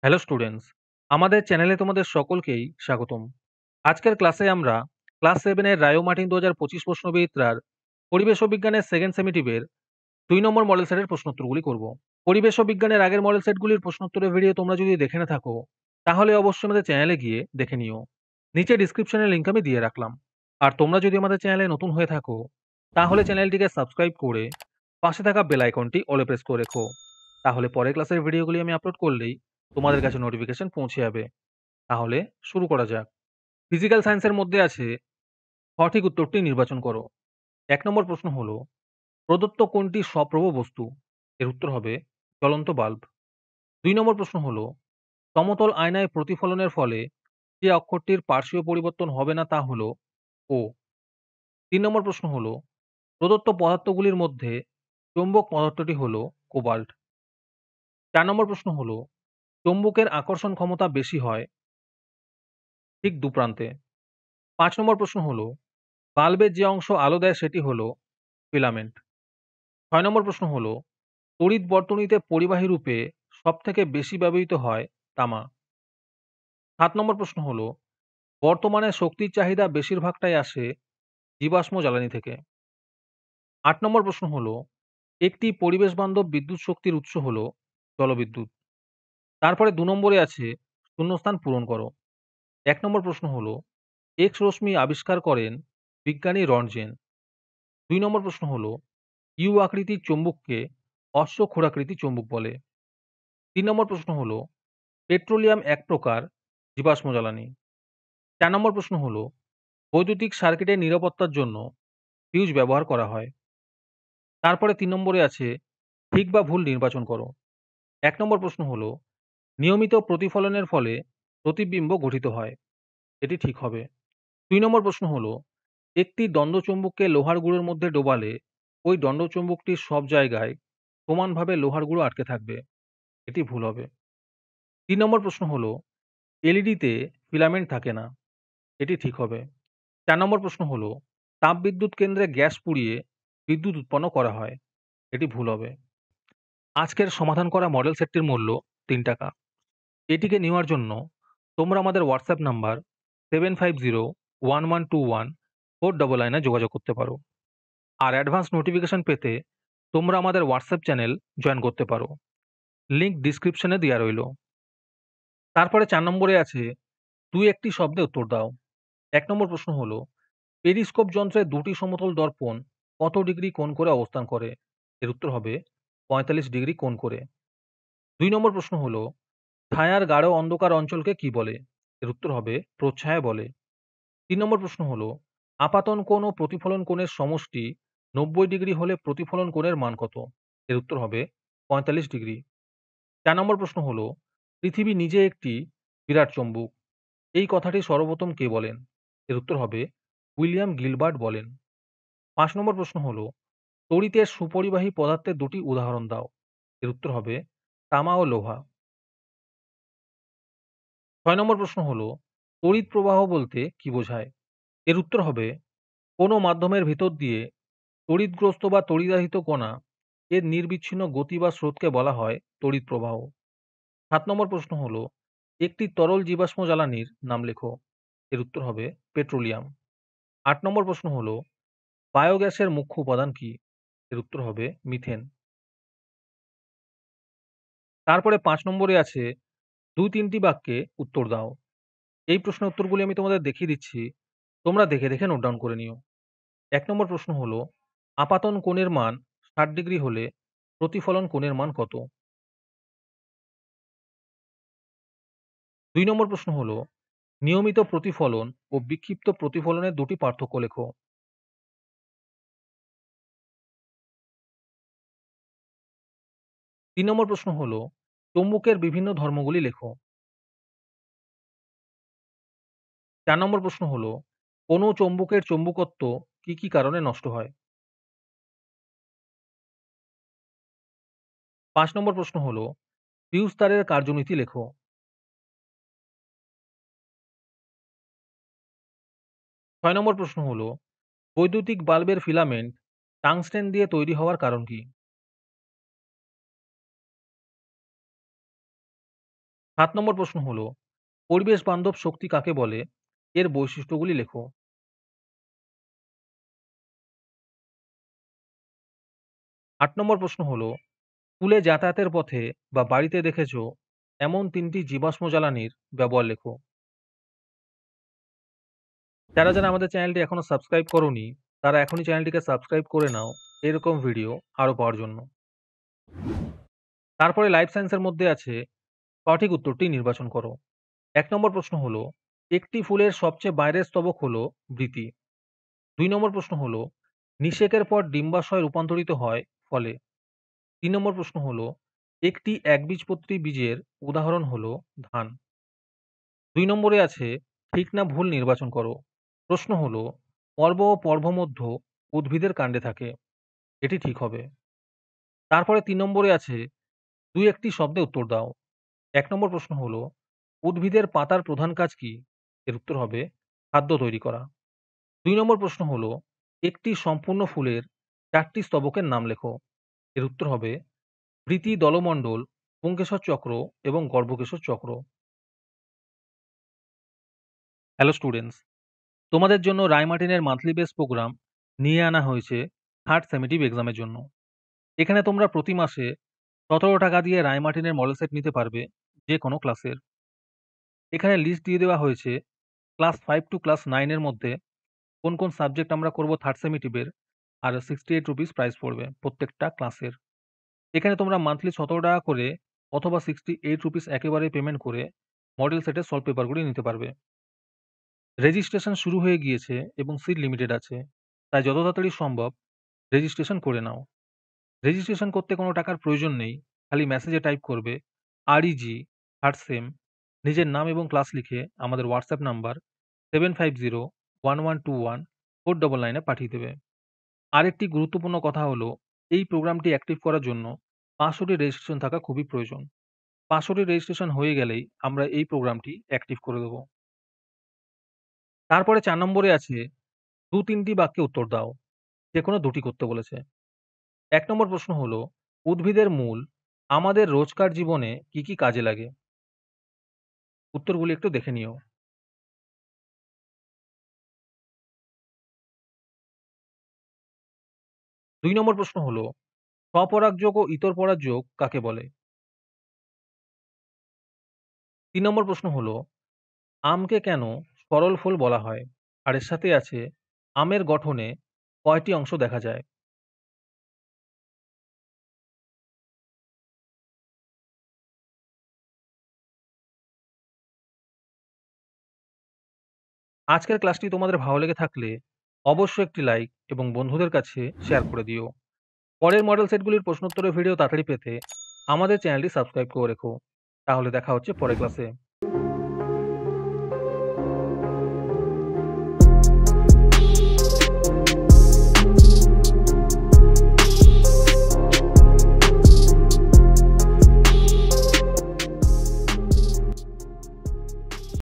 Hello students, আমাদের চ্যানেলে তোমাদের সকলকেই স্বাগতম। আজকের ক্লাসে আমরা ক্লাস 7 এর রায়ো মার্টিন 2025 প্রশ্নবিচিত্রার পরিবেশ ও বিজ্ঞানের সেকেন্ড সেমিটিভের 2 নম্বর মডেল সেটের প্রশ্নোত্তরগুলি করব। পরিবেশ ও বিজ্ঞানের আগের মডেল সেটগুলির প্রশ্নোত্তরের ভিডিও তোমরা যদি দেখে না থাকো, তাহলে অবশ্যই আমাদের চ্যানেলে গিয়ে দেখে নিও। নিচে ডিসক্রিপশনে লিংক আমি দিয়ে রাখলাম। আর তোমরা যদি আমাদের চ্যানেলে নতুন হয়ে থাকো, তাহলে চ্যানেলটিকে সাবস্ক্রাইব করে পাশে থাকা বেল আইকনটি অলে প্রেস করে রেখো। তাহলে পরের ক্লাসের ভিডিওগুলি আমি আপলোড করলেই তোমাদের কাছে নোটিফিকেশন পৌঁছে যাবে। তাহলে শুরু করা যাক। ফিজিক্যাল সায়েন্সের মধ্যে আছে সঠিক উত্তরটি নির্বাচন করো। ১ নম্বর প্রশ্ন হলো, প্রদত্ত কোনটি সপ্রভ বস্তু? এর উত্তর হবে জ্বলন্ত বাল্ব। ২ নম্বর প্রশ্ন হলো, সমতল আয়নায় প্রতিফলনের ফলে যে অক্ষরটির পার্শ্বীয় পরিবর্তন হবে না তা হলো ও। ৩ নম্বর প্রশ্ন হলো, প্রদত্ত পদার্থগুলির মধ্যে চৌম্বক পদার্থটি হলো কোবাল্ট। ৪ নম্বর প্রশ্ন হলো, চৌম্বকের আকর্ষণ ক্ষমতা বেশি হয় ঠিক দুপ্রান্তে। ৫ নম্বর প্রশ্ন হলো, বাল্বের যে অংশ আলো দেয় সেটি হলো ফিলামেন্ট। ৬ নম্বর প্রশ্ন হলো, তড়িৎ বর্তনীতে পরিবাহী রূপে সবথেকে বেশি ব্যবহৃত হয় তামা। ৭ নম্বর প্রশ্ন হলো, বর্তমানে শক্তির চাহিদা বেশিরভাগটাই আসে জীবাশ্ম জ্বালানি থেকে। ৮ নম্বর প্রশ্ন হলো, একটি পরিবেশ বান্ধব বিদ্যুৎ শক্তির উৎস হলো জলবিদ্যুৎ। তারপরে ২ নম্বরে আছে শূন্যস্থান পূরণ করো। ১ নম্বর প্রশ্ন হলো, এক্স রশ্মি আবিষ্কার করেন বিজ্ঞানী রন্টজেন। ২ নম্বর প্রশ্ন হলো, ইউ আকৃতির চৌম্বককে অশ্বক্ষুরাকৃতি চৌম্বক বলে। ৩ নম্বর প্রশ্ন হলো, পেট্রোলিয়াম এক প্রকার জীবাশ্ম জ্বালানি। ৪ নম্বর প্রশ্ন হলো, বৈদ্যুতিক সার্কিটের নিরাপত্তার জন্য ফিউজ ব্যবহার করা হয়। তারপরে ৩ নম্বরে আছে ঠিক বা ভুল নির্বাচন করো। ১ নম্বর প্রশ্ন হলো, নিয়মিত প্রতিফলনের ফলে প্রতিবিম্ব গঠিত হয়। এটি ঠিক হবে। ২ নম্বর প্রশ্ন হলো, একটি দণ্ডচুম্বককে লোহার গুঁড়োর মধ্যে ডোবালে ওই দণ্ডচুম্বকটির সব জায়গায় সমানভাবে লোহার গুঁড়ো আটকে থাকবে। এটি ভুল হবে। ৩ নম্বর প্রশ্ন হলো, এলইডিতে ফিলামেন্ট থাকে না। এটি ঠিক হবে। ৪ নম্বর প্রশ্ন হলো, তাপবিদ্যুৎ কেন্দ্রে গ্যাস পুড়িয়ে বিদ্যুৎ উৎপন্ন করা হয়। এটি ভুল হবে। আজকের সমাধান করা মডেল সেটটির মূল্য ৩ টাকা। এটিকে নেওয়ার জন্য তোমরা আমাদের হোয়াটসঅ্যাপ নাম্বার 7501121499 এ যোগাযোগ করতে পারো। আর অ্যাডভান্স নোটিফিকেশন পেতে তোমরা আমাদের হোয়াটসঅ্যাপ চ্যানেল জয়েন করতে পারো। লিংক ডিসক্রিপশনে দেওয়া রইল। তারপরে ৪ নম্বরে আছে ২-১টি শব্দে উত্তর দাও। ১ নম্বর প্রশ্ন হলো, পেরিস্কোপ যন্ত্রে দুটি সমতল দর্পণ কত ডিগ্রি কোণ করে অবস্থান করে? এর উত্তর হবে ৪৫ ডিগ্রি কোণ করে। ২ নম্বর প্রশ্ন হলো, ছায়ার গাঢ় অন্ধকার অঞ্চলকে কি বলে? এর উত্তর হবে প্রচ্ছায়া বলে। ৩ নম্বর প্রশ্ন হলো, আপাতন কোণ ও প্রতিফলন কোণের সমষ্টি ৯০ ডিগ্রি হলে প্রতিফলন কোণের মান কত? এর উত্তর হবে ৪৫ ডিগ্রি। ৪ নম্বর প্রশ্ন হলো, পৃথিবী নিজে একটি বিরাট চৌম্বক। এই কথাটি সর্বপ্রথম কে বলেন? এর উত্তর হবে উইলিয়াম গিলবার্ট বলেন। ৫ নম্বর প্রশ্ন হলো, তড়িতের সুপরিবাহী পদার্থের দুটি উদাহরণ দাও। এর উত্তর হবে তামা ও লোহা। ৬ নম্বর প্রশ্ন হলো, তড়িৎ প্রবাহ বলতে কি বোঝায়? এর উত্তর হবে কোনো মাধ্যমের ভিতর দিয়ে তড়িৎগ্রস্ত বা তড়িদাহিত কণা এর নির্বিচ্ছিন্ন গতি বা স্রোতকে বলা হয় তড়িৎ প্রবাহ। ৭ নম্বর প্রশ্ন হলো, একটি তরল জীবাশ্ম জ্বালানির নাম লেখো। এর উত্তর হবে পেট্রোলিয়াম। ৮ নম্বর প্রশ্ন হলো, বায়োগ্যাসের মুখ্য উপাদান কি? এর উত্তর হবে মিথেন। তারপরে ৫ নম্বরে আছে ২-৩টি বাক্যে উত্তর দাও। এই প্রশ্নের উত্তরগুলি আমি তোমাদের দেখিয়ে দিচ্ছি। তোমরা দেখে দেখে নোট ডাউন করে নিও। ১ নম্বর প্রশ্ন হলো, আপাতন কোণের মান ৬০ ডিগ্রি হলে প্রতিফলন কোণের মান কত? ২ নম্বর প্রশ্ন হলো, নিয়মিত প্রতিফলন ও বিক্ষিপ্ত প্রতিফলনের দুটি পার্থক্য লেখো। ৩ নম্বর প্রশ্ন হলো, চৌম্বকের বিভিন্ন ধর্মগুলি লেখো। ৪ নম্বর প্রশ্ন হলো, কোন চৌম্বকের চৌম্বকত্ব কি কি কারণে নষ্ট হয়? ৫ নম্বর প্রশ্ন হলো, ফিউজ তারের কার্যনীতি লেখো। ৬ নম্বর প্রশ্ন হলো, বৈদ্যুতিক বাল্বের ফিলামেন্ট টাংস্টেন দিয়ে তৈরি হওয়ার কারণ কি? 7 নম্বর প্রশ্ন হলো, পরিবেশ বান্ধব শক্তি কাকে বলে? এর বৈশিষ্ট্যগুলি লেখো। 8 নম্বর প্রশ্ন হলো, স্কুলে যাতায়াতের পথে বা বাড়িতে দেখেছো এমন ৩টি জীবাশ্ম জ্বালানির ব্যবহার লেখো। যারা আমাদের চ্যানেলটি এখনো সাবস্ক্রাইব করোনি, তারা এখনই চ্যানেলটিকে সাবস্ক্রাইব করে নাও এরকম ভিডিও আরো পাওয়ার জন্য। তারপরে লাইফ সায়েন্সের মধ্যে আছে সঠিক উত্তরটি নির্বাচন করো। ১ নম্বর প্রশ্ন হলো, একটি ফুলের সবচেয়ে বাইরের স্তবক হলো বৃতি। ২ নম্বর প্রশ্ন হলো, নিষেকের পর ডিম্বাশয় রূপান্তরিত হয় ফলে। ৩ নম্বর প্রশ্ন হলো, একটি একবীজপত্রী বীজের উদাহরণ হলো ধান। ২ নম্বরে আছে ঠিক না ভুল নির্বাচন করো। প্রশ্ন হলো, পর্ব ও পর্বমধ্য উদ্ভিদের কাণ্ডে থাকে। এটি ঠিক হবে। তারপরে ৩ নম্বরে আছে ২-১টি শব্দে উত্তর দাও। ১ নম্বর প্রশ্ন হলো, উদ্ভিদের পাতার প্রধান কাজ কি? এর উত্তর হবে খাদ্য তৈরি করা। ২ নম্বর প্রশ্ন হলো, একটি সম্পূর্ণ ফুলের ৪টি স্তবকের নাম লেখো। এর উত্তর হবে বৃতি, দলমণ্ডল, পুংকেশর চক্র এবং গর্ভকেশর চক্র। হ্যালো স্টুডেন্টস, তোমাদের জন্য রায়মার্টিনের মান্থলি বেস প্রোগ্রাম নিয়ে আনা হয়েছে থার্ড সেমেটিভ এক্সামের জন্য। এখানে তোমরা প্রতি মাসে ১৭ টাকা দিয়ে রায়মার্টিনের মডেল সেট নিতে পারবে যে কোনো ক্লাসের। এখানে লিস্ট দিয়ে দেওয়া হয়েছে ক্লাস 5 টু ক্লাস 9 এর মধ্যে কোন কোন সাবজেক্ট আমরা করব থার্ড সেমেটিভের, আর 68 রুপিস প্রাইস পড়বে প্রত্যেকটা ক্লাসের। এখানে তোমরা মান্থলি ১৭ টাকা করে অথবা 68 রুপিস একেবারে পেমেন্ট করে মডেল সেটের সলভ পেপারগুলি নিতে পারবে। রেজিস্ট্রেশন শুরু হয়ে গিয়েছে এবং সিট লিমিটেড আছে, তাই যত তাড়াতাড়ি সম্ভব রেজিস্ট্রেশন করে নাও। রেজিস্ট্রেশন করতে কোনো টাকার প্রয়োজন নেই, খালি মেসেজে টাইপ করবে REG থার্ড সেম, নিজের নাম এবং ক্লাস লিখে আমাদের হোয়াটসঅ্যাপ নাম্বার 7501121499 এ পাঠিয়ে দেবে। আরেকটি গুরুত্বপূর্ণ কথা হলো, এই প্রোগ্রামটি অ্যাক্টিভ করার জন্য ৫০০টি রেজিস্ট্রেশন থাকা খুবই প্রয়োজন। ৫০০টি রেজিস্ট্রেশন হয়ে গেলেই আমরা এই প্রোগ্রামটি অ্যাক্টিভ করে দেব। তারপরে ৪ নম্বরে আছে ২-৩টি বাক্যে উত্তর দাও। যেকোনো ২টি করতে বলেছে। ১ নম্বর প্রশ্ন হলো, উদ্ভিদের মূল আমাদের রোজকার জীবনে কি কি কাজে লাগে? উত্তরগুলি একটু দেখে নিও। ২ নম্বর প্রশ্ন হলো, স্বপরাগযোগ ও ইতর পরাগযোগ কাকে বলে? ৩ নম্বর প্রশ্ন হলো, আমকে কেন সরল ফল বলা হয়? আর এর সাথে আছে আমের গঠনে কয়টি অংশ দেখা যায়? আজকের ক্লাসটি তোমাদের ভালো লেগে থাকলে অবশ্যই একটি লাইক এবং বন্ধুদের কাছে শেয়ার করে দিও। পরের মডেল সেটগুলির প্রশ্নোত্তরের ভিডিও তাড়াতাড়ি পেতে আমাদের চ্যানেলটি সাবস্ক্রাইব করে রেখো। তাহলে দেখা হচ্ছে পরের ক্লাসে।